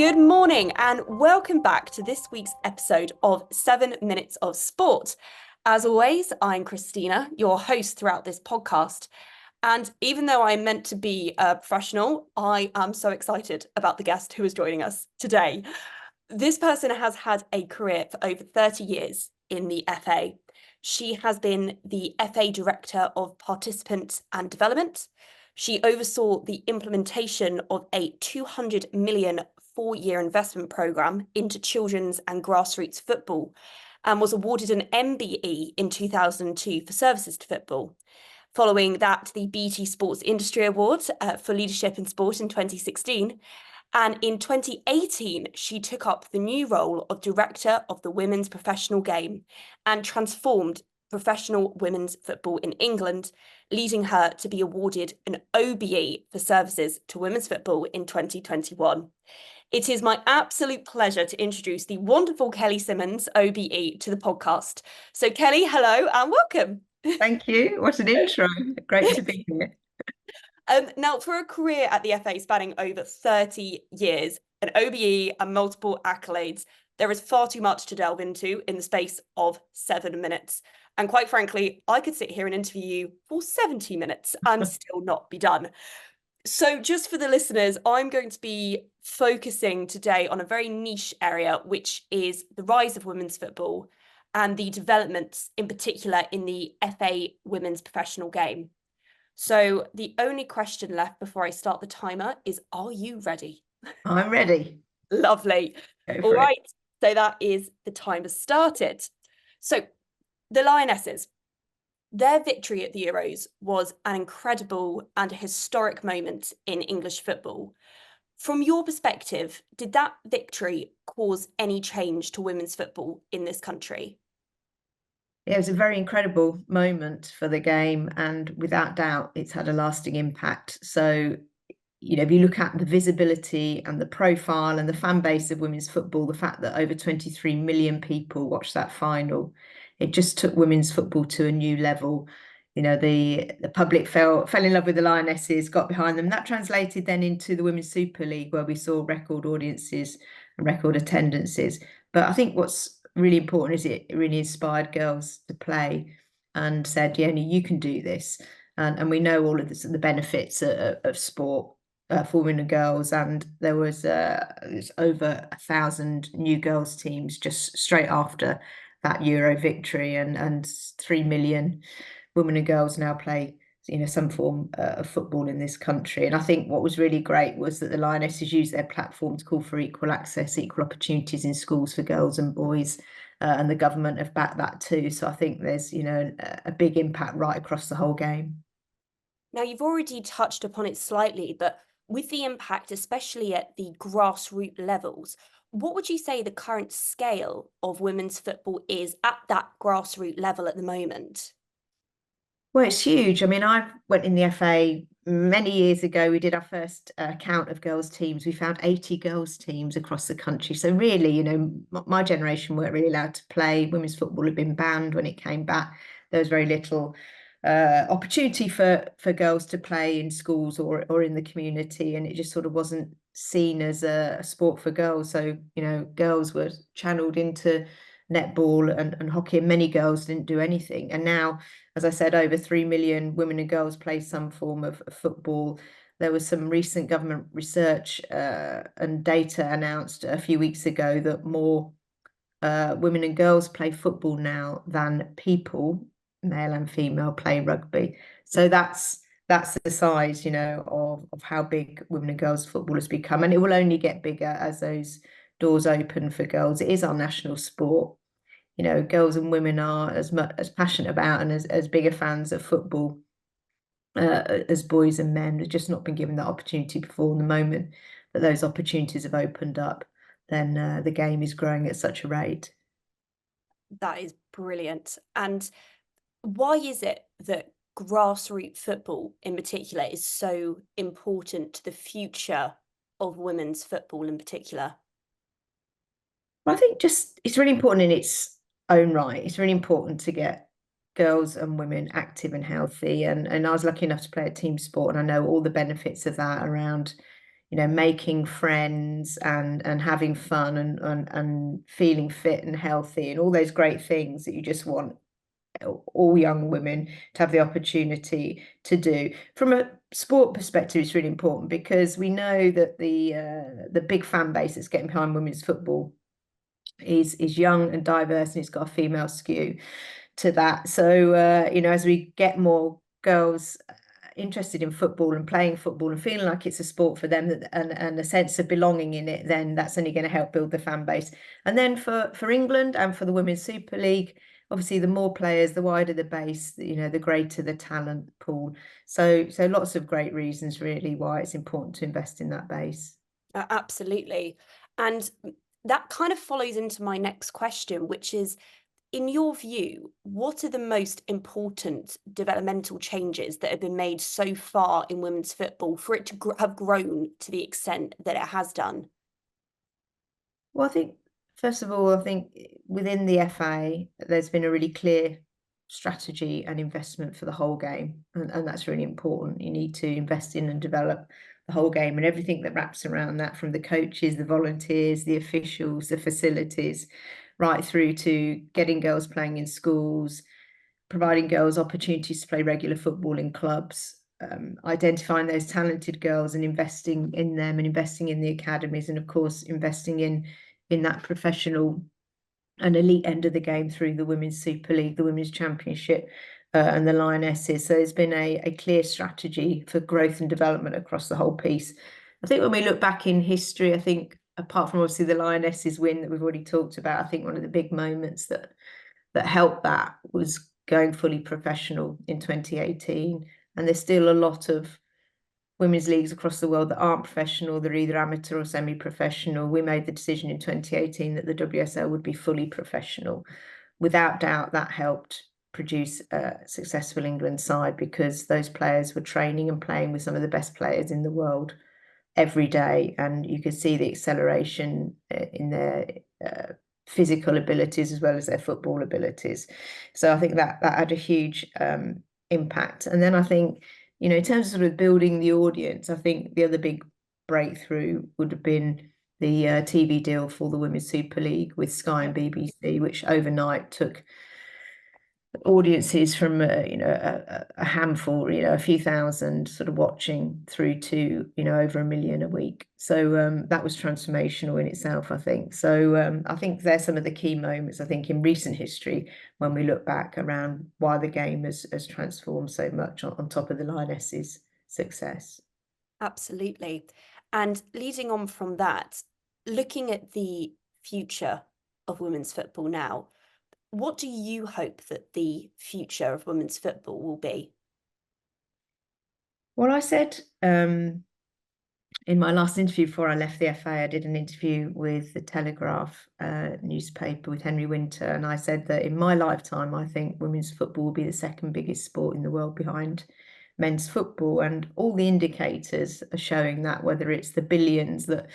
Good morning and welcome back to this week's episode of 7 Minutes of Sport. As always, I'm Christina, your host throughout this podcast. And even though I'm meant to be a professional, I am so excited about the guest who is joining us today. This person has had a career for over 30 years in the FA. She has been the FA Director of Participant and Development. She oversaw the implementation of a 200 million four-year investment programme into children's and grassroots football and was awarded an MBE in 2002 for services to football. Following that, the BT Sports Industry Award for Leadership in Sport in 2016. And in 2018, she took up the new role of Director of the Women's Professional Game and transformed professional women's football in England, leading her to be awarded an OBE for services to women's football in 2021. It is my absolute pleasure to introduce the wonderful Kelly Simmons OBE to the podcast. So Kelly, hello and welcome. Thank you. What an intro. Great to be here. Now, for a career at the FA spanning over 30 years, an OBE and multiple accolades, there is far too much to delve into in the space of 7 minutes. And quite frankly, I could sit here and interview you for 70 minutes and still not be done. So just for the listeners, I'm going to be focusing today on a very niche area, which is the rise of women's football and the developments in particular in the FA women's professional game. So the only question left before I start the timer is, are you ready? I'm ready. Lovely. All right. So that is the timer started. So the Lionesses, their victory at the Euros was an incredible and historic moment in English football. From your perspective, did that victory cause any change to women's football in this country? Yeah, it was a very incredible moment for the game, and without doubt, it's had a lasting impact. So, if you look at the visibility and the profile and the fan base of women's football, the fact that over 23 million people watched that final, it just took women's football to a new level. The public fell in love with the Lionesses, got behind them. That translated then into the Women's Super League, where we saw record audiences and record attendances. But I think what's really important is it really inspired girls to play and said, yeah, you can do this. And we know all of the benefits of sport for women and girls. And there was over 1,000 new girls teams just straight after that Euro victory, and 3 million women and girls now play some form of football in this country. And I think what was really great was that the Lionesses used their platform to call for equal access, equal opportunities in schools for girls and boys, and the government have backed that too. So I think there's a big impact right across the whole game. Now, you've already touched upon it slightly, but with the impact, especially at the grassroots levels, what would you say the current scale of women's football is at that grassroots level at the moment? Well, it's huge. I mean, I went in the FA many years ago. We did our first count of girls' teams. We found 80 girls' teams across the country. So really, my generation weren't really allowed to play. Women's football had been banned when it came back. There was very little opportunity for girls to play in schools or in the community, and it just sort of wasn't seen as a sport for girls. So, girls were channeled into netball and hockey, and many girls didn't do anything. And now, as I said, over 3 million women and girls play some form of football. There was some recent government research and data announced a few weeks ago that more women and girls play football now than people, male and female, play rugby. So that's the size, of how big women and girls football has become. And it will only get bigger as those doors open for girls. It is our national sport. Girls and women are as passionate about and as bigger fans of football as boys and men. Have just not been given that opportunity before. And the moment that those opportunities have opened up, then the game is growing at such a rate. That is brilliant. And why is it that grassroots football in particular is so important to the future of women's football in particular? Well, I think just it's really important in its own right. It's really important to get girls and women active and healthy. And I was lucky enough to play a team sport, and I know all the benefits of that around, making friends and having fun and feeling fit and healthy and all those great things that you just want all young women to have the opportunity to do. From a sport perspective, it's really important because we know that the big fan base that's getting behind women's football is young and diverse, and it's got a female skew to that. So as we get more girls interested in football and playing football and feeling like it's a sport for them and a sense of belonging in it, then that's only going to help build the fan base. And then for England and for the Women's Super League, obviously the more players, the wider the base, the greater the talent pool. So lots of great reasons really why it's important to invest in that base. Absolutely. And that kind of follows into my next question, which is, in your view, what are the most important developmental changes that have been made so far in women's football for it to have grown to the extent that it has done? Well, I think, first of all, I think within the FA, there's been a really clear strategy and investment for the whole game. And that's really important. You need to invest in and develop the whole game and everything that wraps around that, from the coaches, the volunteers, the officials, the facilities, right through to getting girls playing in schools, providing girls opportunities to play regular football in clubs, identifying those talented girls and investing in them and investing in the academies, and of course investing in that professional and elite end of the game through the Women's Super League, the Women's Championship, and the Lionesses. So there's been a clear strategy for growth and development across the whole piece. I think when we look back in history, I think apart from obviously the Lionesses win that we've already talked about, I think one of the big moments that helped that was going fully professional in 2018. And there's still a lot of women's leagues across the world that aren't professional. They're either amateur or semi-professional. We made the decision in 2018 that the WSL would be fully professional. Without doubt, that helped produce a successful England side because those players were training and playing with some of the best players in the world every day, and you could see the acceleration in their physical abilities as well as their football abilities. So I think that had a huge impact. And then I think, in terms of sort of building the audience, I think the other big breakthrough would have been the TV deal for the Women's Super League with Sky and BBC, which overnight took audiences from a handful, a few thousand sort of watching through to over 1 million a week. So that was transformational in itself, I think. So I think there's some of the key moments, I think, in recent history when we look back around why the game has transformed so much on top of the Lionesses' success. Absolutely. And leading on from that, looking at the future of women's football now, what do you hope that the future of women's football will be? Well, I said in my last interview before I left the FA, I did an interview with the Telegraph newspaper with Henry Winter, and I said that in my lifetime, I think women's football will be the second biggest sport in the world behind men's football, and all the indicators are showing that, whether it's the billions that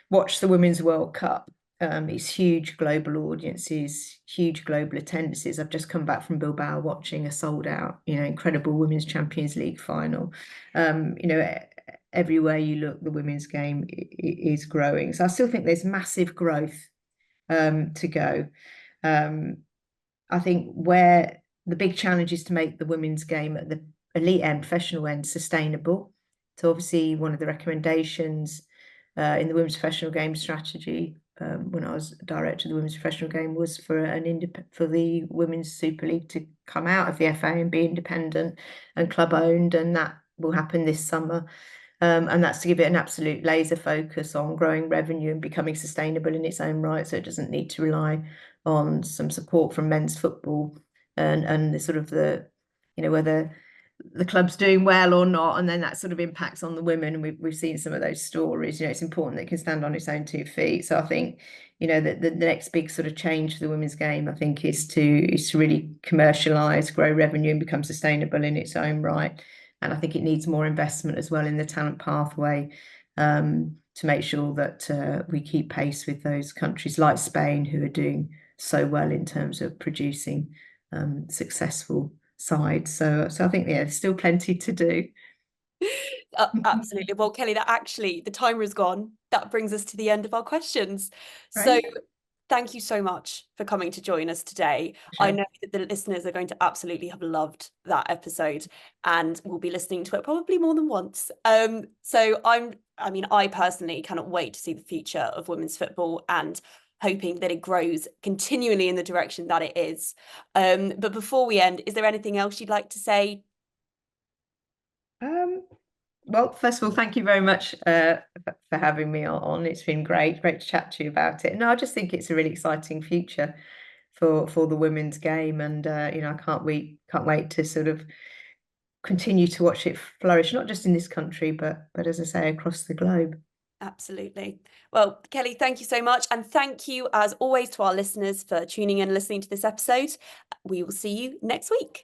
watch the Women's World Cup. It's huge global audiences, huge global attendances. I've just come back from Bilbao watching a sold out, incredible Women's Champions League final. Everywhere you look, the women's game is growing. So I still think there's massive growth to go. I think where the big challenge is to make the women's game at the elite end, professional end, sustainable. So obviously one of the recommendations in the women's professional game strategy when I was director of the women's professional game was for the Women's Super League to come out of the FA and be independent and club owned, and that will happen this summer. And that's to give it an absolute laser focus on growing revenue and becoming sustainable in its own right, so it doesn't need to rely on some support from men's football and the sort of whether the club's doing well or not, and then that sort of impacts on the women. And we've seen some of those stories. It's important that it can stand on its own 2 feet. So I think the next big sort of change for the women's game, I think, is to really commercialize, grow revenue, and become sustainable in its own right. And I think it needs more investment as well in the talent pathway to make sure that we keep pace with those countries like Spain, who are doing so well in terms of producing successful sides. So I think, there's still plenty to do. Absolutely. Well, Kelly, that actually, the timer is gone. That brings us to the end of our questions. So Right? thank you so much for coming to join us today. I Sure. know that the listeners are going to absolutely have loved that episode and will be listening to it probably more than once. So I personally cannot wait to see the future of women's football and hoping that it grows continually in the direction that it is. But before we end, is there anything else you'd like to say? Um, well, first of all, thank you very much for having me on. It's been great to chat to you about it. And I just think it's a really exciting future for the women's game, and I can't wait to sort of continue to watch it flourish, not just in this country, but as I say, across the globe. Absolutely. Well, Kelly, thank you so much. And thank you, as always, to our listeners for tuning in and listening to this episode. We will see you next week.